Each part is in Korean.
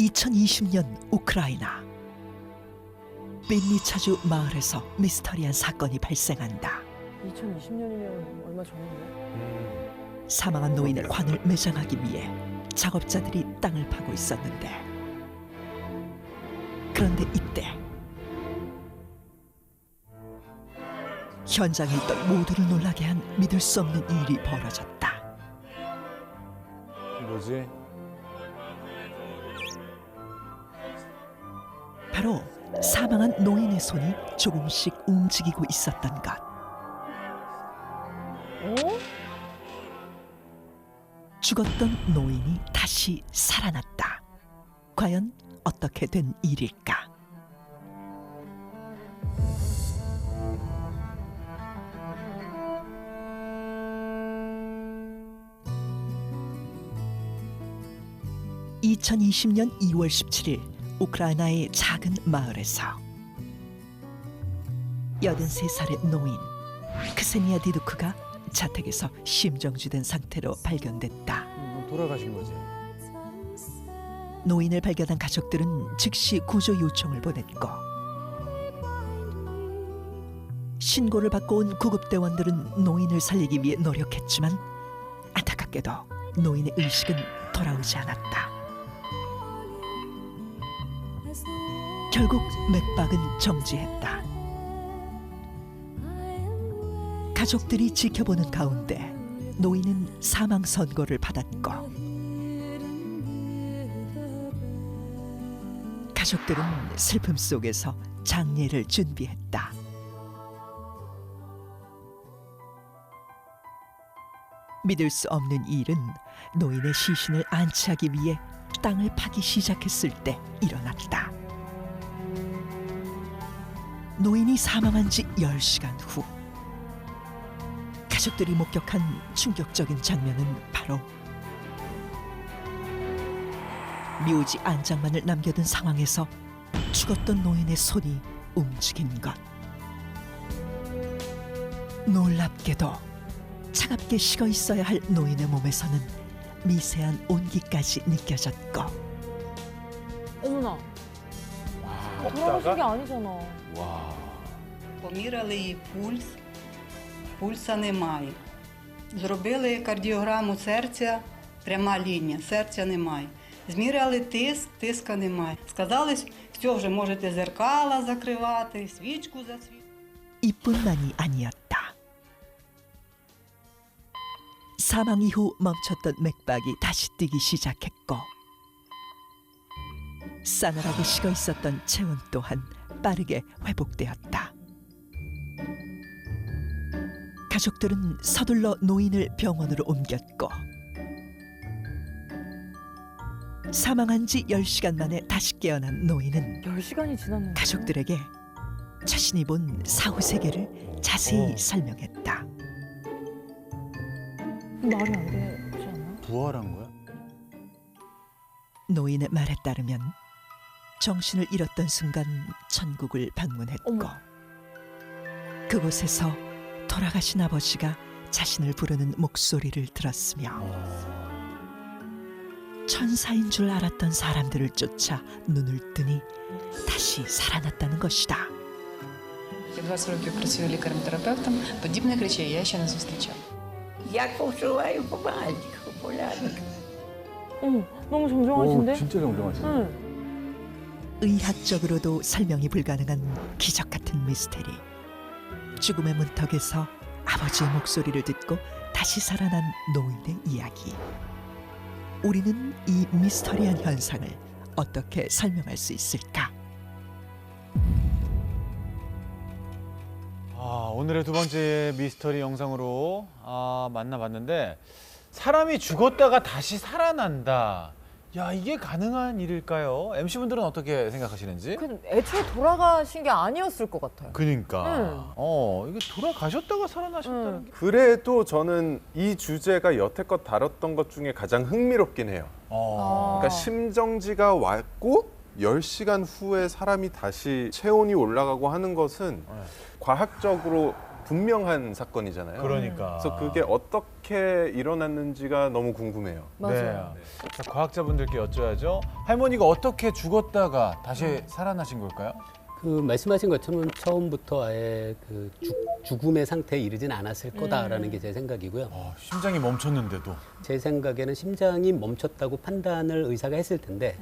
2020년 우크라이나 빈니차주 마을에서 미스터리한 사건이 발생한다. 2020년이면 얼마 전인데? 사망한 노인의 관을 매장하기 위해 작업자들이 땅을 파고 있었는데, 그런데 이때 현장에 있던 모두를 놀라게 한 믿을 수 없는 일이 벌어졌다. 뭐지? 바로 사망한 노인의 손이 조금씩 움직이고 있었던 것. 어? 죽었던 노인이 다시 살아났다. 과연 어떻게 된 일일까? (2020년 2월 17일) 우크라이나의 작은 마을에서 83살의 노인 크세니아 디두크가 자택에서 심정지된 상태로 발견됐다. 돌아가신 거지. 노인을 발견한 가족들은 즉시 구조 요청을 보냈고, 신고를 받고 온 구급대원들은 노인을 살리기 위해 노력했지만 안타깝게도 노인의 의식은 돌아오지 않았다. 결국 맥박은 정지했다. 가족들이 지켜보는 가운데 노인은 사망 선고를 받았고, 가족들은 슬픔 속에서 장례를 준비했다. 믿을 수 없는 일은 노인의 시신을 안치하기 위해 땅을 파기 시작했을 때 일어났다. 노인이 사망한 지 10시간 후, 가족들이 목격한 충격적인 장면은 바로 묘지 안장만을 남겨둔 상황에서 죽었던 노인의 손이 움직인 것. 놀랍게도 차갑게 식어 있어야 할 노인의 몸에서는 미세한 온기까지 느껴졌고, 어머나, 돌아가신 게 아니잖아. 와. Поміряли її пульс, пульса немає. Зробили кардіограму серця, пряма лінія, серця немає. Зміряли тиск, тиска немає. Сказали, все, вже можете зеркала закривати, свічку засвітити. 이뿐만이 아니었다. 사망 이후 멈췄던 맥박이 다시 뛰기 시작했고, 싸늘하게 식어 있었던 체온 또한 빠르게 회복되었다. 가족들은 서둘러 노인을 병원으로 옮겼고, 사망한 지 10시간 만에 다시 깨어난 노인은 10시간이 지났는데. 가족들에게 자신이 본 사후 세계를 자세히 설명했다. 말이 안 되지 않아? 부활한 거야? 노인의 말에 따르면 정신을 잃었던 순간 천국을 방문했고, 어머. 그곳에서 돌아가신 아버지가 자신을 부르는 목소리를 들었으며, 천사인 줄 알았던 사람들을 쫓아 눈을 뜨니 다시 살아났다는 것이다. Я 20 років працюю лікарем-терапевтом, подібних речей я ще не зустрічала. як почуваю помаленьку, полянку. 어머, 너무 정정하신데? 진짜 정정하시네. 응. 의학적으로도 설명이 불가능한 기적 같은 미스테리. 죽음의 문턱에서 아버지의 목소리를 듣고 다시 살아난 노인의 이야기. 우리는 이 미스터리한 현상을 어떻게 설명할 수 있을까? 오늘의 두 번째 미스터리 영상으로 만나봤는데, 사람이 죽었다가 다시 살아난다. 야, 이게 가능한 일일까요? MC분들은 어떻게 생각하시는지? 그 애초에 돌아가신 게 아니었을 것 같아요. 그러니까. 이게 돌아가셨다가 살아나셨다는 응. 게. 그래도 저는 이 주제가 여태껏 다뤘던 것 중에 가장 흥미롭긴 해요. 그러니까 심정지가 왔고 10시간 후에 사람이 다시 체온이 올라가고 하는 것은 과학적으로 분명한 사건이잖아요. 그러니까. 그래서 그게 어떻게 일어났는지가 너무 궁금해요. 맞아요. 네. 자, 과학자분들께 여쭤야죠. 할머니가 어떻게 죽었다가 다시 살아나신 걸까요? 그 말씀하신 것처럼 처음부터 아예 그 죽음의 상태에 이르진 않았을 거다라는 게 제 생각이고요. 심장이 멈췄는데도. 제 생각에는 심장이 멈췄다고 판단을 의사가 했을 텐데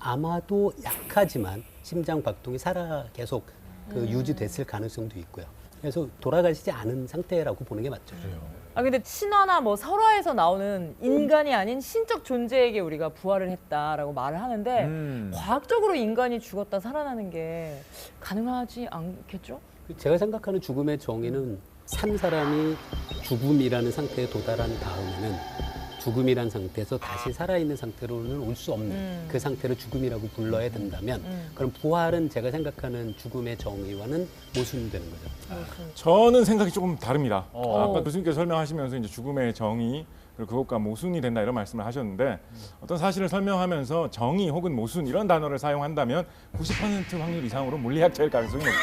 아마도 약하지만 심장 박동이 계속 유지됐을 가능성도 있고요. 그래서 돌아가시지 않은 상태라고 보는 게 맞죠. 아 근데 신화나 뭐 설화에서 나오는 인간이 아닌 신적 존재에게 우리가 부활을 했다라고 말을 하는데 과학적으로 인간이 죽었다 살아나는 게 가능하지 않겠죠? 제가 생각하는 죽음의 정의는 산 사람이 죽음이라는 상태에 도달한 다음에는 죽음이란 상태에서 다시 살아있는 상태로는 올 수 없는 그 상태를 죽음이라고 불러야 된다면 그럼 부활은 제가 생각하는 죽음의 정의와는 모순되는 거죠. 저는 생각이 조금 다릅니다. 어. 아까 교수님께서 설명하시면서 이제 죽음의 정의 그리고 그것과 모순이 된다 이런 말씀을 하셨는데 어떤 사실을 설명하면서 정의 혹은 모순 이런 단어를 사용한다면 90% 확률 이상으로 물리학자일 가능성이 높죠.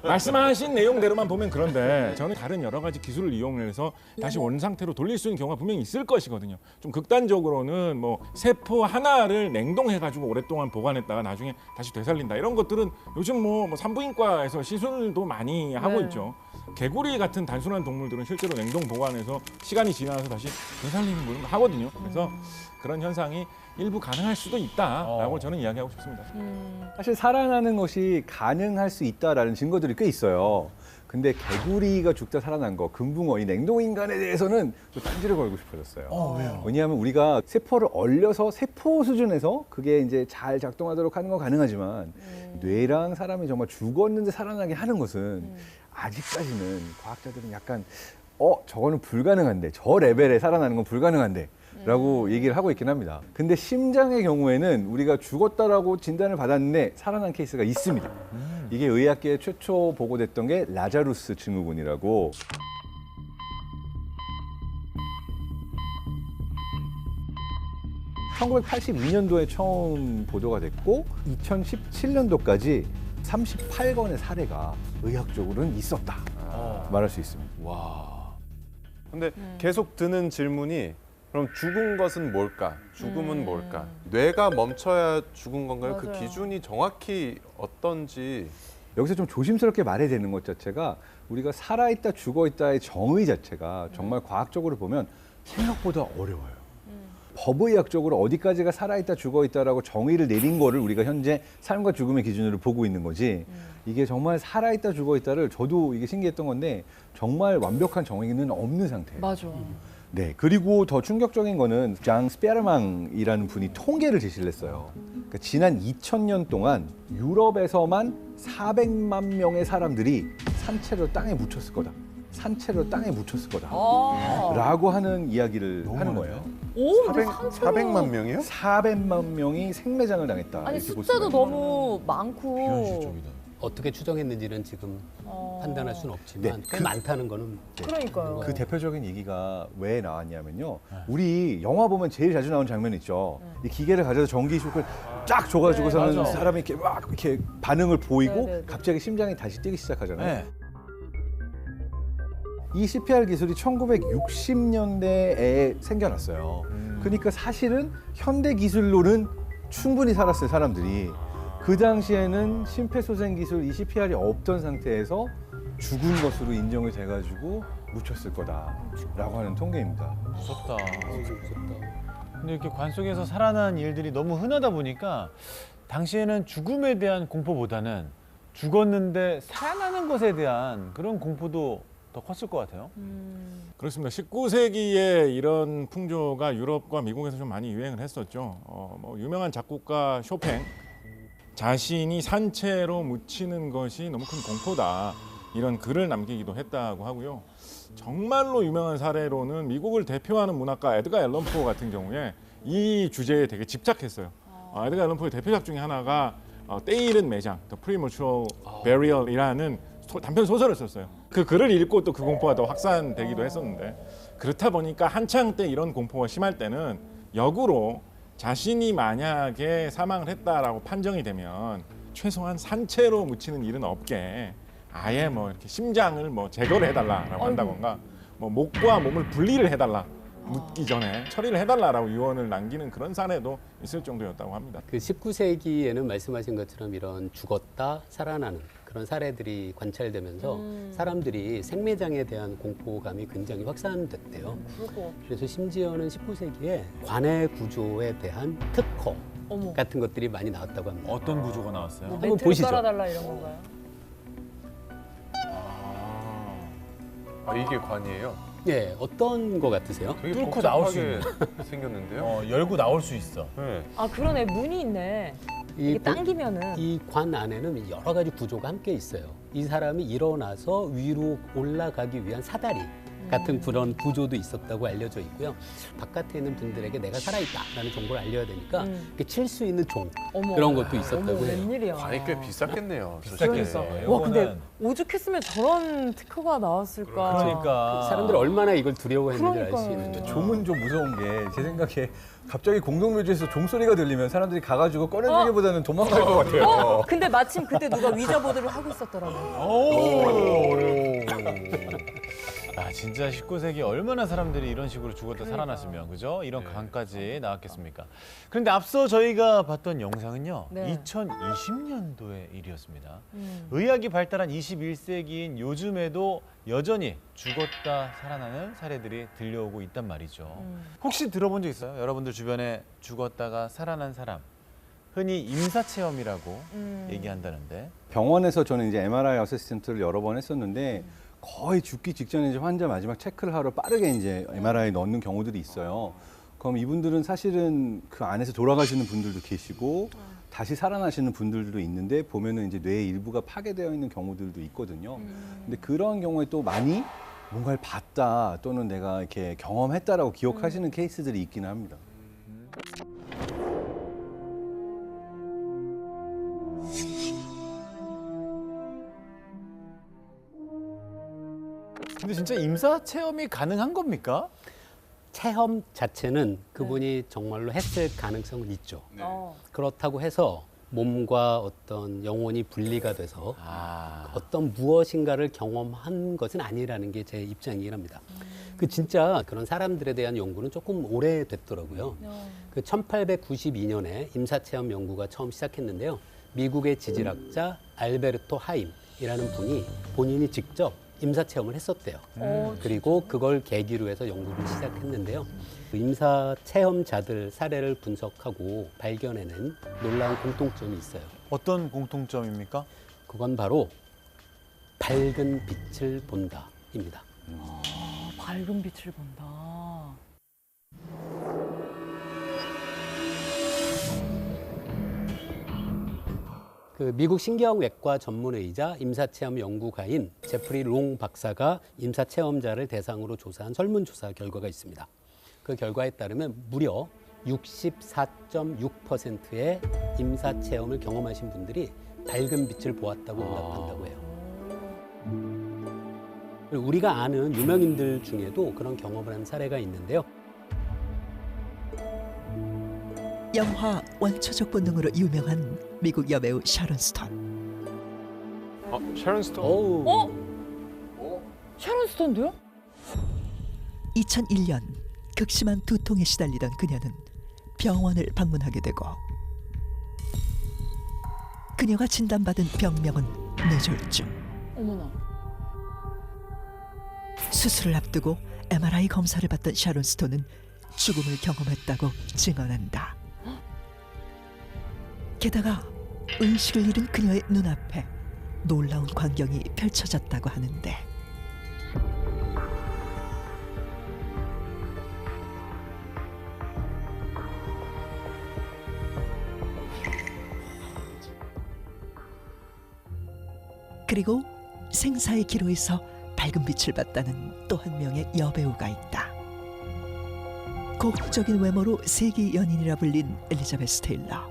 말씀하신 내용대로만 보면 그런데 저는 다른 여러 가지 기술을 이용해서 다시 원 상태로 돌릴 수 있는 경우가 분명히 있을 것이거든요. 좀 극단적으로는 뭐 세포 하나를 냉동해가지고 오랫동안 보관했다가 나중에 다시 되살린다 이런 것들은 요즘 뭐 산부인과에서 시술도 많이 하고 네. 있죠. 개구리 같은 단순한 동물들은 실제로 냉동 보관해서 시간이 지나서 다시 되살리는 걸 하거든요. 그래서 그런 현상이 일부 가능할 수도 있다라고 저는 이야기하고 싶습니다. 사실 살아나는 것이 가능할 수 있다라는 증거들이 꽤 있어요. 근데 개구리가 죽다 살아난 거, 금붕어, 이 냉동인간에 대해서는 또 딴지를 걸고 싶어졌어요. 왜요? 왜냐하면 우리가 세포를 얼려서 세포 수준에서 그게 이제 잘 작동하도록 하는 건 가능하지만 뇌랑 사람이 정말 죽었는데 살아나게 하는 것은 아직까지는 과학자들은 약간 저거는 불가능한데 저 레벨에 살아나는 건 불가능한데 라고 얘기를 하고 있긴 합니다. 근데 심장의 경우에는 우리가 죽었다라고 진단을 받았는데 살아난 케이스가 있습니다. 이게 의학계에 최초 보고됐던 게 라자루스 증후군이라고. (1982년도에) 처음 보도가 됐고 2017년도까지 38건의 사례가 의학적으로는 있었다 말할 수 있습니다. 근데 계속 드는 질문이 그럼 죽은 것은 뭘까? 죽음은 뭘까? 뇌가 멈춰야 죽은 건가요? 그 맞아요. 기준이 정확히 어떤지. 여기서 좀 조심스럽게 말해야 되는 것 자체가 우리가 살아있다 죽어있다의 정의 자체가 정말 과학적으로 보면 생각보다 어려워요. 법의학적으로 어디까지가 살아있다 죽어있다라고 정의를 내린 거를 우리가 현재 삶과 죽음의 기준으로 보고 있는 거지 이게 정말 살아있다 죽어있다를 저도 이게 신기했던 건데 정말 완벽한 정의는 없는 상태예요. 맞아. 네, 그리고 더 충격적인 거는 장 스페르망이라는 분이 통계를 제시를 했어요. 그러니까 지난 2000년 동안 유럽에서만 400만 명의 사람들이 산채로 땅에 묻혔을 거다. 산채로 땅에 묻혔을 거다. 라고 하는 이야기를 하는 거예요. 오, 근데 400만 명이요? 400만 명이 생매장을 당했다. 아니 이렇게 볼 숫자도 수가 있어요. 너무 많고. 비현실적이다. 어떻게 추정했는지는 지금 판단할 수는 없지만 꽤 많다는 거는 그러니까요. 그 대표적인 얘기가 왜 나왔냐면요. 우리 영화 보면 제일 자주 나오는 장면 있죠. 이 기계를 가져서 전기 쇼크를 쫙 줘가지고서는 맞아. 사람이 이렇게 막 이렇게 반응을 보이고 네. 갑자기 심장이 다시 뛰기 시작하잖아요. 네. 이 CPR 기술이 1960년대에 생겨났어요. 그러니까 사실은 현대 기술로는 충분히 살았어요, 사람들이. 그 당시에는 심폐소생 기술 이 CPR이 없던 상태에서 죽은 것으로 인정이 돼가지고 묻혔을 거다라고 하는 통계입니다. 무섭다. 근데 이렇게 관 속에서 살아난 일들이 너무 흔하다 보니까 당시에는 죽음에 대한 공포보다는 죽었는데 살아나는 것에 대한 그런 공포도 더 컸을 것 같아요. 그렇습니다. 19세기에 이런 풍조가 유럽과 미국에서 좀 많이 유행을 했었죠. 뭐 유명한 작곡가 쇼팽 자신이 산채로 묻히는 것이 너무 큰 공포다 이런 글을 남기기도 했다고 하고요. 정말로 유명한 사례로는 미국을 대표하는 문학가 에드가 앨런 포 같은 경우에 이 주제에 되게 집착했어요. 에드가 앨런 포의 대표작 중에 하나가 때 잃은 매장, The Premature Burial이라는 단편 소설을 썼어요. 그 글을 읽고 또 그 공포가 더 확산되기도 했었는데 그렇다 보니까 한창 때 이런 공포가 심할 때는 역으로 자신이 만약에 사망을 했다라고 판정이 되면 최소한 산채로 묻히는 일은 없게 아예 뭐 이렇게 심장을 뭐 제거를 해달라라고 한다던가 뭐 목과 몸을 분리를 해달라 묻기 전에 처리를 해달라라고 유언을 남기는 그런 사례도 있을 정도였다고 합니다. 그 19세기에는 말씀하신 것처럼 이런 죽었다 살아나는 그런 사례들이 관찰되면서 사람들이 생매장에 대한 공포감이 굉장히 확산됐대요. 그래서 심지어는 19세기에 관해 구조에 대한 특허 어머. 같은 것들이 많이 나왔다고 합니다. 어떤 구조가 나왔어요? 뭐 한번 매트를 보시죠. 깔아달라 이런 건가요? 아, 이게 관이에요? 예, 어떤 거 같으세요? 되게 뚫고 나올 수 복잡하게 생겼는데요? 열고 나올 수 있어. 네. 아 그러네 문이 있네. 이게 당기면은 이 관 안에는 여러 가지 구조가 함께 있어요. 이 사람이 일어나서 위로 올라가기 위한 사다리 같은 그런 구조도 있었다고 알려져 있고요. 바깥에 있는 분들에게 내가 살아있다라는 정보를 알려야 되니까 칠 수 있는 종 어머. 그런 것도 있었다고 어머, 해요. 웬일이야. 관이 꽤 비쌌겠네요. 비쌌겠어. 와 근데 오죽했으면 저런 특허가 나왔을까. 그러니까 사람들이 얼마나 이걸 두려워했는지 알 수 그러니까요. 있는 거죠. 종은 좀 무서운 게 제 생각에 갑자기 공동묘지에서 종소리가 들리면 사람들이 가가지고 꺼내주기보다는 도망갈 것 같아요. 근데 마침 그때 누가 위자보드를 하고 있었더라고요. 아 진짜 19세기 얼마나 사람들이 이런 식으로 죽었다 살아났으면 그죠? 이런 강까지 나왔겠습니까? 그런데 앞서 저희가 봤던 영상은요. 네. 2020년도의 일이었습니다. 의학이 발달한 21세기인 요즘에도 여전히 죽었다 살아나는 사례들이 들려오고 있단 말이죠. 혹시 들어본 적 있어요? 여러분들 주변에 죽었다가 살아난 사람. 흔히 임사체험이라고 얘기한다는데. 병원에서 저는 이제 MRI 어시스턴트를 여러 번 했었는데 거의 죽기 직전에 이제 환자 마지막 체크를 하러 빠르게 이제 MRI 넣는 경우들이 있어요. 그럼 이분들은 사실은 그 안에서 돌아가시는 분들도 계시고 다시 살아나시는 분들도 있는데 보면은 이제 뇌의 일부가 파괴되어 있는 경우들도 있거든요. 근데 그런 경우에 또 많이 뭔가를 봤다 또는 내가 이렇게 경험했다라고 기억하시는 케이스들이 있기는 합니다. 근데 진짜 임사 체험이 가능한 겁니까? 체험 자체는 그분이 정말로 했을 가능성은 있죠. 어. 그렇다고 해서 몸과 어떤 영혼이 분리가 돼서 아. 어떤 무엇인가를 경험한 것은 아니라는 게 제 입장이긴 합니다. 그 진짜 그런 사람들에 대한 연구는 조금 오래됐더라고요. 그 1892년에 임사체험 연구가 처음 시작했는데요. 미국의 지질학자 알베르토 하임이라는 분이 본인이 직접 임사체험을 했었대요. 그리고 그걸 계기로 해서 연구를 시작했는데요. 그 임사체험자들 사례를 분석하고 발견해낸 놀라운 공통점이 있어요. 어떤 공통점입니까? 그건 바로 밝은 빛을 본다입니다. 밝은 빛을 본다. 그 미국 신경외과 전문의이자 임사체험 연구가인 제프리 롱 박사가 임사체험자를 대상으로 조사한 설문조사 결과가 있습니다. 그 결과에 따르면 무려 64.6%의 임사체험을 경험하신 분들이 밝은 빛을 보았다고 응답한다고 해요. 그리고 우리가 아는 유명인들 중에도 그런 경험을 한 사례가 있는데요. 영화 원초적 본능으로 유명한 미국 여배우 샤론 스톤. sharon 스톤. 어우, 샤론 스톤도요? 2001년 극심한 두통에 시달리던 그녀는 병원을 방문하게 되고 그녀가 진단받은 병명은 뇌졸중. 어머나. 수술을 앞두고 MRI 검사를 받던 샤론 스톤은 죽음을 경험했다고 증언한다. 게다가 의식을 잃은 그녀의 눈앞에 놀라운 광경이 펼쳐졌다고 하는데 그리고 생사의 기로에서 밝은 빛을 봤다는 또 한 명의 여배우가 있다. 고혹적인 외모로 세기 연인이라 불린 엘리자베스 테일러.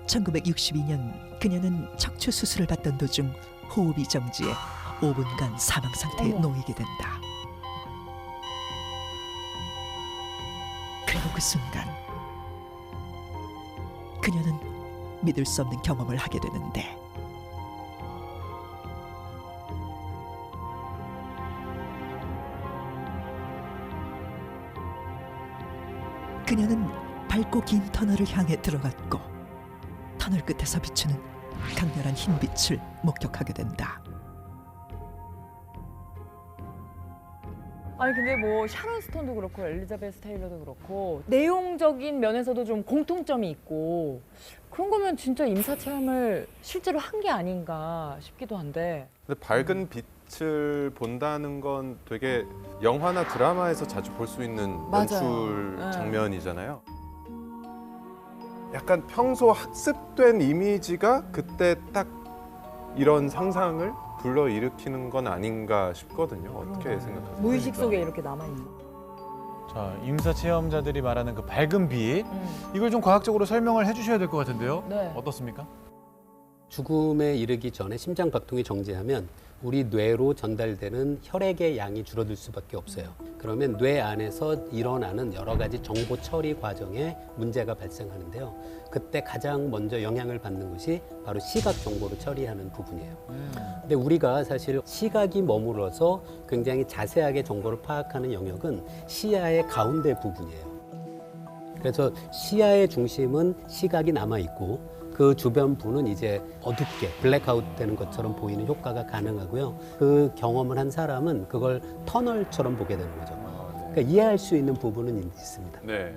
1962년 그녀는 척추 수술을 받던 도중 호흡이 정지해 5분간 사망 상태에 놓이게 된다. 그리고 그 순간 그녀는 믿을 수 없는 경험을 하게 되는데 그녀는 밝고 긴 터널을 향해 들어갔고 터널 끝에서 비추는 강렬한 흰 빛을 목격하게 된다. 아니 근데 뭐 샤론 스톤도 그렇고 엘리자베스 테일러도 그렇고 내용적인 면에서도 좀 공통점이 있고 그런 거면 진짜 임사 체험을 실제로 한 게 아닌가 싶기도 한데. 근데 밝은 빛을 본다는 건 되게 영화나 드라마에서 자주 볼 수 있는 맞아요. 연출 네. 장면이잖아요. 약간 평소 학습된 이미지가 그때 딱 이런 상상을 불러일으키는 건 아닌가 싶거든요. 어떻게 생각하세요? 무의식 속에 이렇게 남아있는. 자, 임사 체험자들이 말하는 그 밝은 빛, 이걸 좀 과학적으로 설명을 해주셔야 될 것 같은데요. 네. 어떻습니까? 죽음에 이르기 전에 심장 박동이 정지하면 우리 뇌로 전달되는 혈액의 양이 줄어들 수밖에 없어요. 그러면 뇌 안에서 일어나는 여러 가지 정보 처리 과정에 문제가 발생하는데요. 그때 가장 먼저 영향을 받는 것이 바로 시각 정보를 처리하는 부분이에요. 근데 우리가 사실 시각이 머물러서 굉장히 자세하게 정보를 파악하는 영역은 시야의 가운데 부분이에요. 그래서 시야의 중심은 시각이 남아 있고 그 주변부는 이제 어둡게 블랙아웃 되는 것처럼 보이는 효과가 가능하고요. 그 경험을 한 사람은 그걸 터널처럼 보게 되는 거죠. 그러니까 이해할 수 있는 부분은 있습니다. 네.